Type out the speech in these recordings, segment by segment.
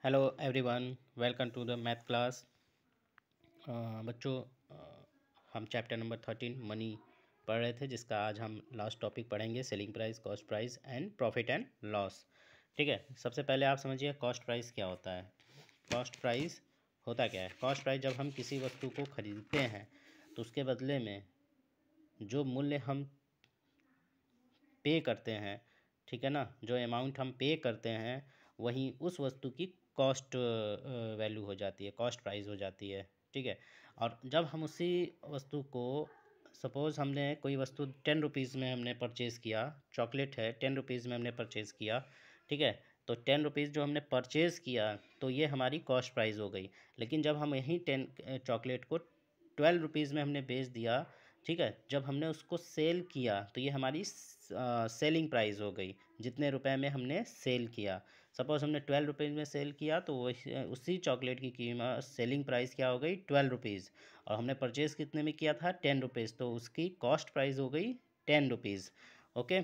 Hello everyone, welcome to the math class. बच्चों, हम chapter number 13 money पढ़ रहे थे, जिसका आज हम लास्ट टॉपिक पढ़ेंगे, selling price, cost price and profit and loss. ठीक है, सबसे पहले आप समझिए कॉस्ट प्राइस क्या होता है। कॉस्ट प्राइस होता क्या है? कॉस्ट प्राइस जब हम किसी वस्तु को खरीदते हैं तो उसके बदले में जो मूल्य हम पे करते हैं, ठीक है ना, जो अमाउंट हम पे करते हैं वही उस वस्तु की कॉस्ट वैल्यू हो जाती है, कॉस्ट प्राइस हो जाती है। ठीक है, और जब हम उसी वस्तु को, सपोज़ हमने कोई वस्तु 10 रुपीज़ में हमने परचेज़ किया, चॉकलेट है 10 रुपीज़ में हमने परचेज़ किया, ठीक है, तो 10 रुपीज़ जो हमने परचेज़ किया तो ये हमारी कॉस्ट प्राइस हो गई। लेकिन जब हम यही 10 चॉकलेट को 12 रुपीज़ में हमने बेच दिया, ठीक है, जब हमने उसको सेल किया तो ये हमारी सेलिंग प्राइस हो गई, जितने रुपए में हमने सेल किया। सपोज़ हमने 12 रुपीज़ में सेल किया तो उसी चॉकलेट की कीमत, सेलिंग प्राइस क्या हो गई? 12 रुपीज़। और हमने परचेज़ कितने में किया था? 10 रुपीज़, तो उसकी कॉस्ट प्राइस हो गई 10 रुपीज़। ओके।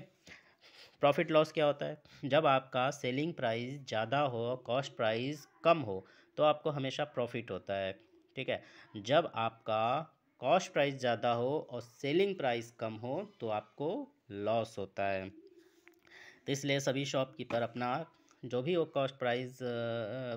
प्रॉफिट लॉस क्या होता है? जब आपका सेलिंग प्राइस ज़्यादा हो, कॉस्ट प्राइस कम हो, तो आपको हमेशा प्रॉफिट होता है। ठीक है, जब आपका कॉस्ट प्राइस ज़्यादा हो और सेलिंग प्राइस कम हो तो आपको लॉस होता है। तो इसलिए सभी शॉपकीपर अपना जो भी वो कॉस्ट प्राइस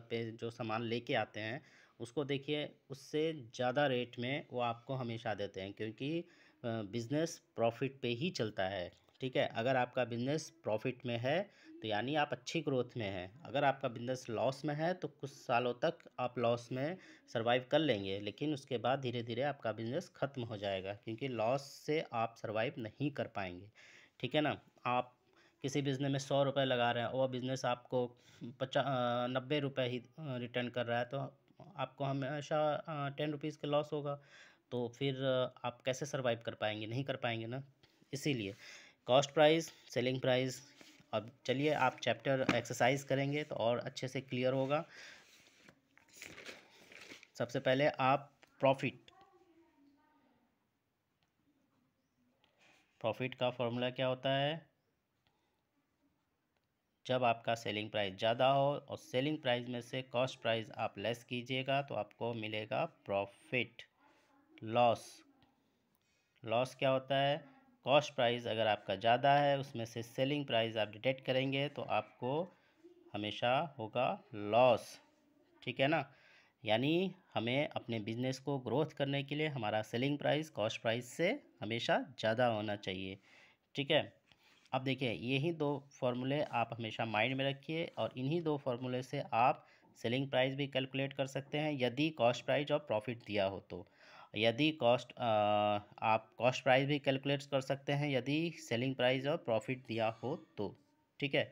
पे जो सामान लेके आते हैं उसको देखिए, उससे ज़्यादा रेट में वो आपको हमेशा देते हैं, क्योंकि बिज़नेस प्रॉफिट पे ही चलता है। ठीक है, अगर आपका बिज़नेस प्रॉफिट में है तो यानी आप अच्छी ग्रोथ में हैं। अगर आपका बिज़नेस लॉस में है तो कुछ सालों तक आप लॉस में सर्वाइव कर लेंगे, लेकिन उसके बाद धीरे धीरे आपका बिज़नेस ख़त्म हो जाएगा, क्योंकि लॉस से आप सर्वाइव नहीं कर पाएंगे। ठीक है ना। आप किसी बिज़नेस में 100 रुपये लगा रहे हैं और बिज़नेस आपको 90 रुपये ही रिटर्न कर रहा है, तो आपको हमेशा 10 रुपीज़ का लॉस होगा। तो फिर आप कैसे सर्वाइव कर पाएंगे? नहीं कर पाएंगे ना। इसीलिए कॉस्ट प्राइस, सेलिंग प्राइस। अब चलिए आप चैप्टर एक्सरसाइज करेंगे तो और अच्छे से क्लियर होगा। सबसे पहले आप प्रॉफिट का फॉर्मूला क्या होता है? जब आपका सेलिंग प्राइस ज़्यादा हो और सेलिंग प्राइस में से कॉस्ट प्राइस आप लेस कीजिएगा तो आपको मिलेगा प्रॉफिट। लॉस क्या होता है? कॉस्ट प्राइस अगर आपका ज़्यादा है, उसमें से सेलिंग प्राइस आप डिडक्ट करेंगे तो आपको हमेशा होगा लॉस। ठीक है ना। यानी हमें अपने बिजनेस को ग्रोथ करने के लिए हमारा सेलिंग प्राइस कॉस्ट प्राइस से हमेशा ज़्यादा होना चाहिए। ठीक है। अब देखिए, यही दो फार्मूले आप हमेशा माइंड में रखिए, और इन्हीं दो फार्मूले से आप सेलिंग प्राइस भी कैलकुलेट कर सकते हैं यदि कॉस्ट प्राइस और प्रॉफिट दिया हो तो। यदि आप कॉस्ट प्राइस भी कैलकुलेट कर सकते हैं यदि सेलिंग प्राइस और प्रॉफिट दिया हो तो। ठीक है,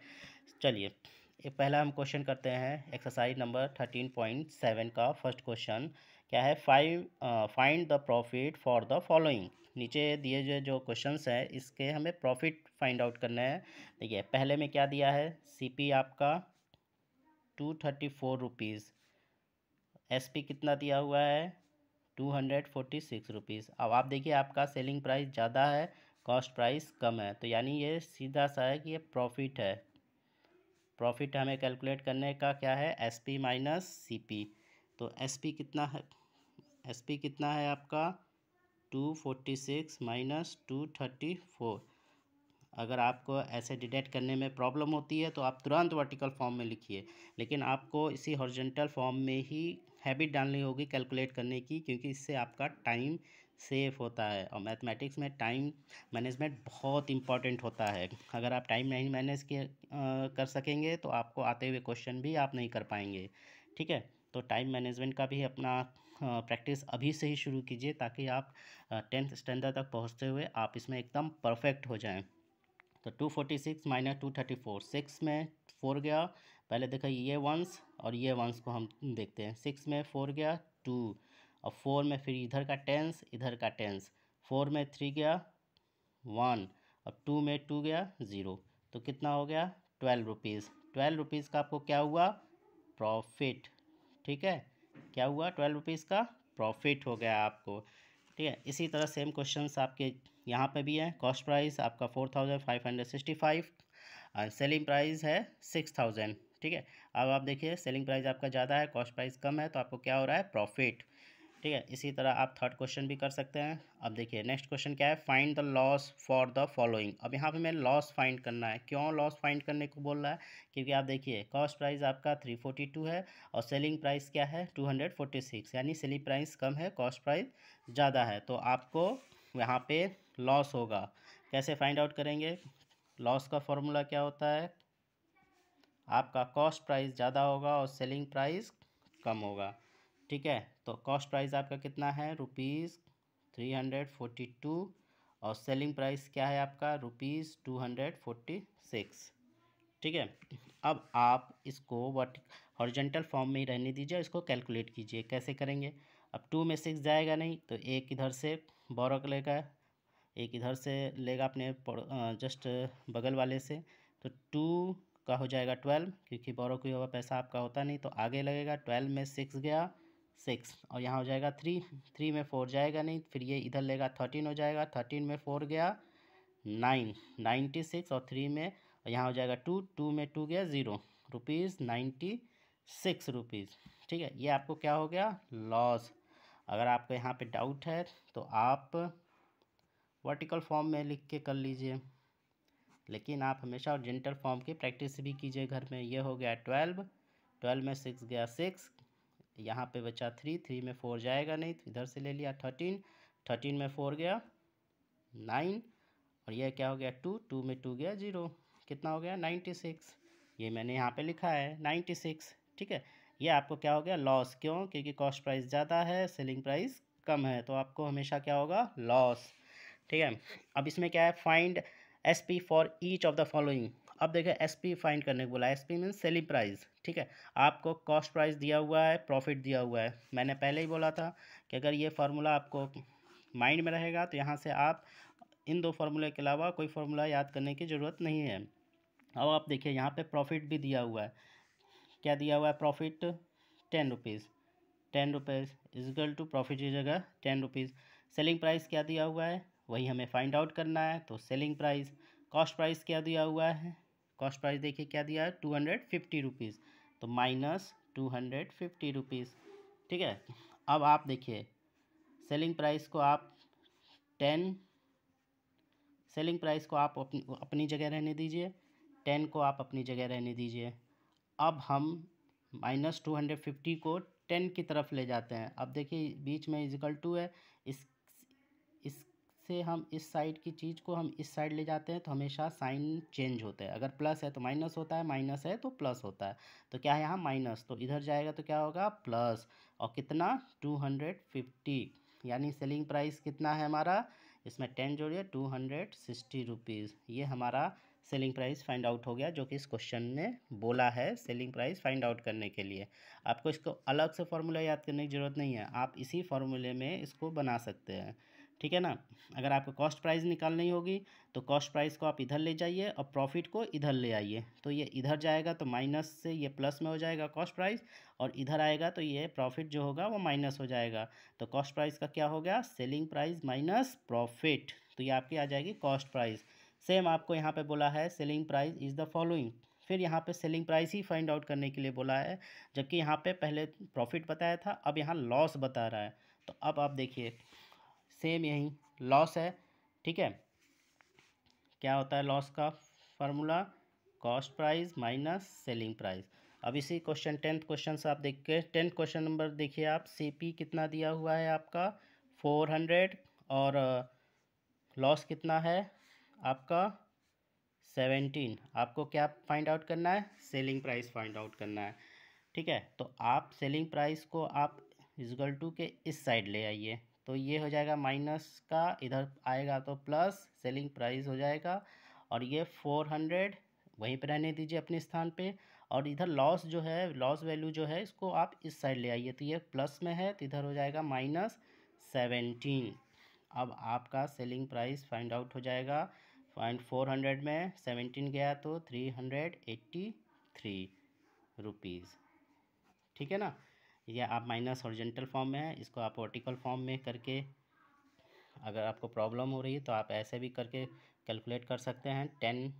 चलिए ये पहला हम क्वेश्चन करते हैं। एक्सरसाइज नंबर 13.7 का फर्स्ट क्वेश्चन क्या है? Find the profit for the following. नीचे दिए हुए जो क्वेश्चंस है इसके हमें प्रॉफिट फाइंड आउट करना है। देखिए, पहले में क्या दिया है? सीपी आपका 234 रुपीज़, एसपी कितना दिया हुआ है? 246 रुपीज़। अब आप देखिए, आपका सेलिंग प्राइस ज़्यादा है, कॉस्ट प्राइस कम है, तो यानी ये सीधा सा है कि ये प्रॉफिट है। प्रॉफिट हमें कैलकुलेट करने का क्या है? SP minus CP. तो एसपी कितना है? एसपी कितना है आपका? 246 माइनस 234। अगर आपको ऐसे डिडक्ट करने में प्रॉब्लम होती है तो आप तुरंत वर्टिकल फॉर्म में लिखिए, लेकिन आपको इसी हॉरिजॉन्टल फॉर्म में ही हैबिट डालनी होगी कैलकुलेट करने की, क्योंकि इससे आपका टाइम सेव होता है। और मैथमेटिक्स में टाइम मैनेजमेंट बहुत इंपॉर्टेंट होता है। अगर आप टाइम नहीं मैनेज कर सकेंगे तो आपको आते हुए क्वेश्चन भी आप नहीं कर पाएंगे। ठीक है, तो टाइम मैनेजमेंट का भी अपना प्रैक्टिस अभी से ही शुरू कीजिए, ताकि आप 10th स्टैंडर्ड तक पहुँचते हुए आप इसमें एकदम परफेक्ट हो जाएं। तो 246 माइनस 234, 6 में 4 गया। पहले देखो ये वंस और ये वंस को हम देखते हैं। 6 में 4 गया 2, और 4 में फिर इधर का टेंस, इधर का टेंस। 4 में 3 गया 1, और 2 में 2 गया 0, तो कितना हो गया? 12 रुपीज़। 12 रुपीज़ का आपको क्या हुआ? प्रॉफिट। ठीक है, क्या हुआ? 12 रुपीज़ का प्रॉफिट हो गया आपको। ठीक है, इसी तरह सेम क्वेश्चंस आपके यहाँ पे भी है। कॉस्ट प्राइस आपका 4565 और सेलिंग प्राइस है 6000। ठीक है। अब आप देखिए सेलिंग प्राइस आपका ज़्यादा है, कॉस्ट प्राइस कम है, तो आपको क्या हो रहा है, प्रॉफिट। ठीक है, इसी तरह आप थर्ड क्वेश्चन भी कर सकते हैं। अब देखिए नेक्स्ट क्वेश्चन क्या है, find the loss for the following. अब यहाँ पे मैं लॉस फाइंड करना है। क्यों लॉस फाइंड करने को बोल रहा है, क्योंकि आप देखिए कॉस्ट प्राइस आपका 342 है और सेलिंग प्राइस क्या है 246, यानी सेलिंग प्राइस कम है, कॉस्ट प्राइस ज़्यादा है, तो आपको यहाँ पे लॉस होगा। कैसे फाइंड आउट करेंगे, लॉस का फॉर्मूला क्या होता है, आपका कॉस्ट प्राइस ज़्यादा होगा और सेलिंग प्राइस कम होगा। ठीक है, तो कॉस्ट प्राइस आपका कितना है, ₹342 और सेलिंग प्राइस क्या है आपका ₹246। ठीक है, अब आप इसको हॉरिजॉन्टल फॉर्म में ही रहने दीजिए, इसको कैलकुलेट कीजिए। कैसे करेंगे, अब 2 में 6 जाएगा नहीं, तो एक इधर से बोरो लेगा, एक इधर से लेगा अपने जस्ट बगल वाले से, तो 2 का हो जाएगा 12, क्योंकि बोरो किया हुआ पैसा आपका होता नहीं, तो आगे लगेगा 12 में 6 गया 6, और यहाँ हो जाएगा 3 में 4 जाएगा नहीं, फिर ये इधर लेगा 13 हो जाएगा, 13 में 4 गया 9, 96, और 3 में, और यहाँ हो जाएगा 2 में 2 गया 0, ₹96। ठीक है, ये आपको क्या हो गया, लॉस। अगर आपको यहाँ पे डाउट है तो आप वर्टिकल फॉर्म में लिख के कर लीजिए, लेकिन आप हमेशा हॉरिजॉन्टल फॉर्म की प्रैक्टिस भी कीजिए घर में। ये हो गया 12 में 6 गया 6, यहाँ पे बचा 3 में 4 जाएगा नहीं, तो इधर से ले लिया 13 में 4 गया 9, और यह क्या हो गया 2 में 2 गया 0, कितना हो गया 96। ये मैंने यहाँ पे लिखा है 96। ठीक है, ये आपको क्या हो गया, लॉस। क्यों, क्योंकि कॉस्ट प्राइस ज़्यादा है, सेलिंग प्राइस कम है, तो आपको हमेशा क्या होगा, लॉस। ठीक है, अब इसमें क्या है, find SP for each of the following. अब देखिए SP फाइंड करने को बोला है, SP मीन्स सेलिंग प्राइस। ठीक है, आपको कॉस्ट प्राइस दिया हुआ है, प्रॉफिट दिया हुआ है। मैंने पहले ही बोला था कि अगर ये फार्मूला आपको माइंड में रहेगा तो यहाँ से आप इन 2 फार्मूले के अलावा कोई फार्मूला याद करने की ज़रूरत नहीं है। अब आप देखिए यहाँ पे प्रॉफिट भी दिया हुआ है, क्या दिया हुआ है, प्रॉफिट ₹10, ₹10 इजगल टू प्रॉफिट की जगह ₹10। सेलिंग प्राइस क्या दिया हुआ है, वही हमें फाइंड आउट करना है, तो सेलिंग प्राइस। कॉस्ट प्राइस क्या दिया हुआ है, कॉस्ट प्राइस देखिए क्या दिया है ₹250, तो माइनस ₹250। ठीक है, अब आप देखिए सेलिंग प्राइस को आप 10, सेलिंग प्राइस को आप अपनी जगह रहने दीजिए, 10 को आप अपनी जगह रहने दीजिए। अब हम -250 को 10 की तरफ ले जाते हैं। अब देखिए बीच में इजिकल टू है, इससे हम इस साइड की चीज़ को हम इस साइड ले जाते हैं तो हमेशा साइन चेंज होता है। अगर प्लस है तो माइनस होता है, माइनस है तो प्लस होता है। तो क्या है यहाँ माइनस, तो इधर जाएगा तो क्या होगा, प्लस। और कितना 250, यानी सेलिंग प्राइस कितना है हमारा, इसमें 10 जोड़िए ₹260। ये हमारा सेलिंग प्राइस फाइंड आउट हो गया, जो कि इस क्वेश्चन में बोला है सेलिंग प्राइस फाइंड आउट करने के लिए। आपको इसको अलग से फार्मूला याद करने की ज़रूरत नहीं है, आप इसी फार्मूले में इसको बना सकते हैं। ठीक है ना, अगर आपको कॉस्ट प्राइस निकालनी होगी तो कॉस्ट प्राइस को आप इधर ले जाइए और प्रॉफिट को इधर ले आइए, तो ये इधर जाएगा तो माइनस से ये प्लस में हो जाएगा कॉस्ट प्राइस, और इधर आएगा तो ये प्रॉफिट जो होगा वो माइनस हो जाएगा। तो कॉस्ट प्राइस का क्या हो गया, सेलिंग प्राइस माइनस प्रॉफिट, तो ये आपकी आ जाएगी कॉस्ट प्राइस। सेम आपको यहाँ पे बोला है selling price is the following, फिर यहाँ पे सेलिंग प्राइस ही फाइंड आउट करने के लिए बोला है, जबकि यहाँ पे पहले प्रॉफिट बताया था, अब यहाँ लॉस बता रहा है। तो अब आप देखिए सेम यही लॉस है। ठीक है, क्या होता है लॉस का formula, cost price minus selling price. अब इसी क्वेश्चन 10th क्वेश्चन से आप देख के 10th क्वेश्चन नंबर देखिए आप, CP कितना दिया हुआ है आपका 400, और लॉस कितना है आपका 17। आपको क्या फाइंड आउट करना है, सेलिंग प्राइस फाइंड आउट करना है। ठीक है, तो आप सेलिंग प्राइस को आप इजगल टू के इस साइड ले आइए, तो ये हो जाएगा माइनस का, इधर आएगा तो प्लस, सेलिंग प्राइस हो जाएगा, और ये 400 वहीं पर रहने दीजिए अपने स्थान पे, और इधर लॉस जो है, लॉस वैल्यू जो है इसको आप इस साइड ले आइए, तो ये प्लस में है तो इधर हो जाएगा -17। अब आपका सेलिंग प्राइस फाइंड आउट हो जाएगा, 400 में 17 गया तो ₹383। ठीक है ना, ये आप माइनस हॉरिजॉन्टल फॉर्म में है, इसको आप वर्टिकल फॉर्म में करके अगर आपको प्रॉब्लम हो रही है तो आप ऐसे भी करके कैलकुलेट कर सकते हैं। 10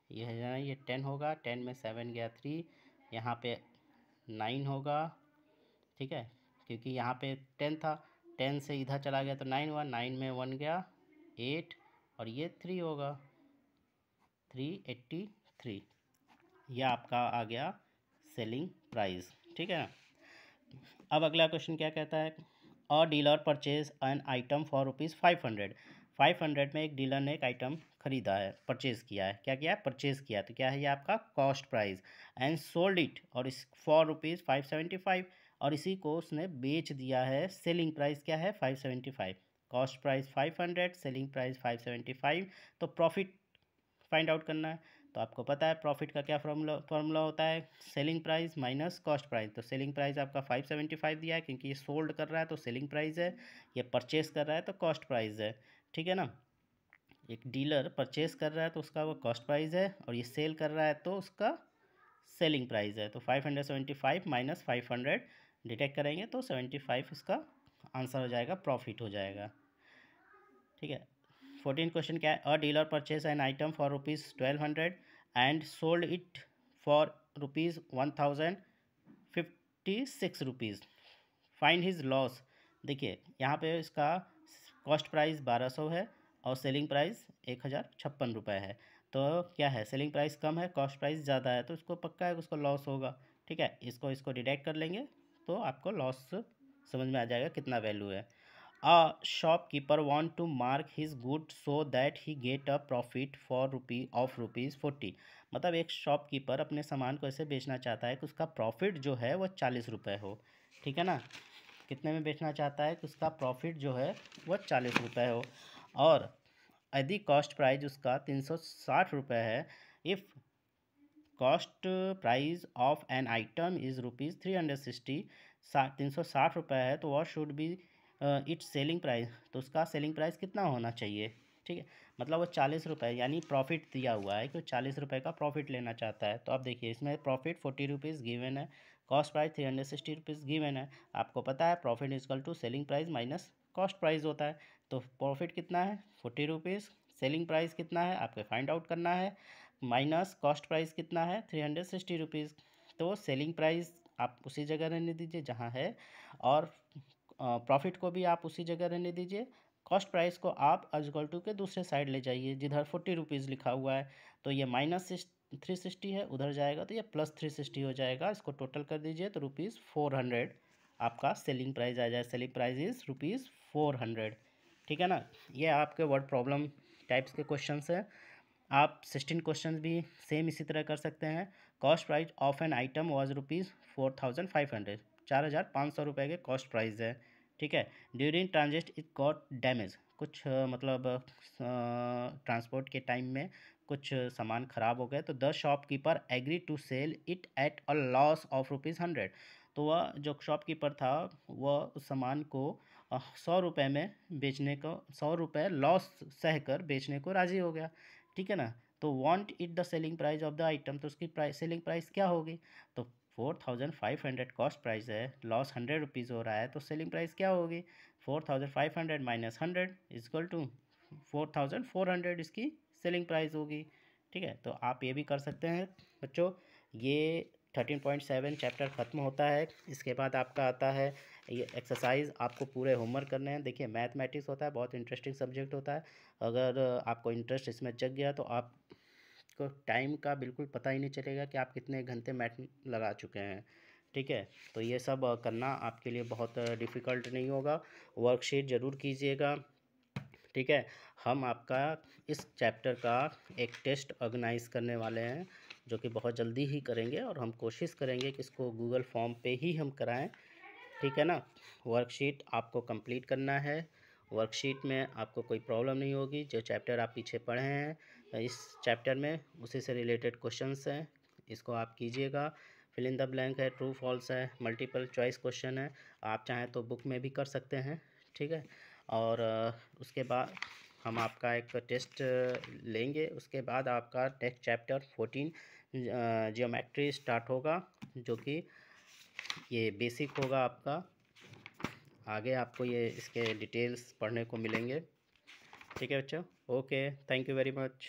ये है ना, ये 10 होगा, 10 में 7 गया 3, यहाँ पे 9 होगा, ठीक है, क्योंकि यहाँ पे 10 था, 10 से इधर चला गया तो 9 हुआ, 9 में 1 गया 8 और ये 3 होगा 383। यह आपका आ गया सेलिंग प्राइस, ठीक है ना। अब अगला क्वेश्चन क्या कहता है, अ dealer purchase an item for ₹500। 500 में एक डीलर ने एक आइटम खरीदा है, परचेज़ किया है, क्या किया है, परचेज़ किया, तो क्या है ये आपका cost price, and sold it और इस फॉर ₹575, और इसी को उसने बेच दिया है, सेलिंग प्राइस क्या है 575, कॉस्ट प्राइस 500, सेलिंग प्राइस 575, तो प्रॉफिट फाइंड आउट करना है। तो आपको पता है प्रॉफिट का क्या फॉर्मूला होता है, selling price minus cost price. तो सेलिंग प्राइस आपका 575 दिया है क्योंकि ये सोल्ड कर रहा है तो सेलिंग प्राइस है, ये परचेस कर रहा है तो कॉस्ट प्राइस है, ठीक है ना। एक डीलर परचेस कर रहा है तो उसका वो कॉस्ट प्राइस है, और ये सेल कर रहा है तो उसका सेलिंग प्राइस है। तो 575 माइनस 500 डिटेक्ट करेंगे तो 75 इसका आंसर हो जाएगा, प्रॉफिट हो जाएगा, ठीक है। 14 क्वेश्चन क्या है, अ dealer purchase an item for ₹1200 and sold it for ₹1056। Find his loss. देखिए यहाँ पे इसका कॉस्ट प्राइस 1200 है और सेलिंग प्राइस 1056 है, तो क्या है, सेलिंग प्राइस कम है, कॉस्ट प्राइस ज़्यादा है, तो इसको पक्का है उसको लॉस होगा, ठीक है। इसको डिडक्ट कर लेंगे तो आपको लॉस समझ में आ जाएगा कितना वैल्यू है। A shopkeeper want to mark his goods so that he get a profit for ₹40। मतलब एक शॉपकीपर अपने सामान को ऐसे बेचना चाहता है कि उसका प्रॉफिट जो है वो 40 रुपये हो, ठीक है ना। कितने में बेचना चाहता है कि उसका प्रॉफिट जो है वो 40 रुपये हो, और यदि कॉस्ट प्राइस उसका 360 है, if cost price of an item is ₹360, 360 है, तो what should be it's selling price, तो उसका सेलिंग प्राइस कितना होना चाहिए, ठीक है। मतलब वो 40 रुपये, यानी प्रॉफिट दिया हुआ है कि वो 40 रुपये का प्रॉफिट लेना चाहता है। तो आप देखिए इसमें प्रॉफिट 40 रुपीज़ गिवन है, कॉस्ट प्राइस 360 रुपीज़ गिवन है। आपको पता है profit equal to selling price minus cost price होता है, तो प्रॉफिट कितना है 40 रुपीज़, सेलिंग प्राइस कितना है आपको फाइंड आउट करना है, माइनस कॉस्ट प्राइस कितना है 360 रुपीज़। तो सेलिंग प्राइस आप उसी जगह रहने दीजिए जहाँ है, और प्रॉफिट को भी आप उसी जगह रहने दीजिए, कॉस्ट प्राइस को आप इक्वल टू के दूसरे साइड ले जाइए जिधर 40 रुपीज़ लिखा हुआ है, तो ये माइनस 360 है, उधर जाएगा तो ये प्लस 360 हो जाएगा, इसको टोटल कर दीजिए तो ₹400 आपका सेलिंग प्राइस आ जाए, सेलिंग प्राइस इज़ ₹400, ठीक है ना। ये आपके वर्ड प्रॉब्लम टाइप्स के क्वेश्चंस हैं। आप 16 क्वेश्चन भी सेम इसी तरह कर सकते हैं। Cost price of an item was ₹4500, 4500 के कॉस्ट प्राइस है, ठीक है। During transit it got damage, कुछ मतलब ट्रांसपोर्ट के टाइम में कुछ सामान ख़राब हो गए, तो the shopkeeper agree to sell it at a loss of ₹100। तो वह जो शॉपकीपर था वह उस सामान को 100 रुपये में बेचने को, 100 रुपये लॉस सहकर बेचने को राज़ी हो गया, ठीक है ना। तो want it the selling price of the item, तो उसकी प्राइस सेलिंग प्राइस क्या होगी, तो 4500 कॉस्ट प्राइस है, लॉस 100 रुपीज़ हो रहा है, तो सेलिंग प्राइस क्या होगी 4500 माइनस 100 इजक्वल टू 4400 इसकी सेलिंग प्राइस होगी, ठीक है। तो आप ये भी कर सकते हैं बच्चों। ये 13.7 चैप्टर ख़त्म होता है, इसके बाद आपका आता है ये एक्सरसाइज, आपको पूरे होमवर्क करने हैं। देखिए मैथमेटिक्स होता है बहुत इंटरेस्टिंग सब्जेक्ट होता है, अगर आपको इंटरेस्ट इसमें जग गया तो आपको टाइम का बिल्कुल पता ही नहीं चलेगा कि आप कितने घंटे मैथ लगा चुके हैं, ठीक है। तो ये सब करना आपके लिए बहुत डिफ़िकल्ट नहीं होगा, वर्कशीट ज़रूर कीजिएगा, ठीक है। हम आपका इस चैप्टर का एक टेस्ट ऑर्गेनाइज करने वाले हैं जो कि बहुत जल्दी ही करेंगे, और हम कोशिश करेंगे कि इसको गूगल फॉर्म पे ही हम कराएं, ठीक है ना। वर्कशीट आपको कंप्लीट करना है, वर्कशीट में आपको कोई प्रॉब्लम नहीं होगी, जो चैप्टर आप पीछे पढ़े हैं इस चैप्टर में उसी से रिलेटेड क्वेश्चंस हैं, इसको आप कीजिएगा। फिल इन द ब्लैंक है, ट्रू फॉल्स है, मल्टीपल चॉइस क्वेश्चन है, आप चाहें तो बुक में भी कर सकते हैं, ठीक है। और उसके बाद हम आपका एक टेस्ट लेंगे, उसके बाद आपका टेक्स्ट चैप्टर 14 जियोमेट्री स्टार्ट होगा, जो कि ये बेसिक होगा आपका। आगे आपको ये इसके डिटेल्स पढ़ने को मिलेंगे, ठीक है बच्चों। Okay, thank you very much.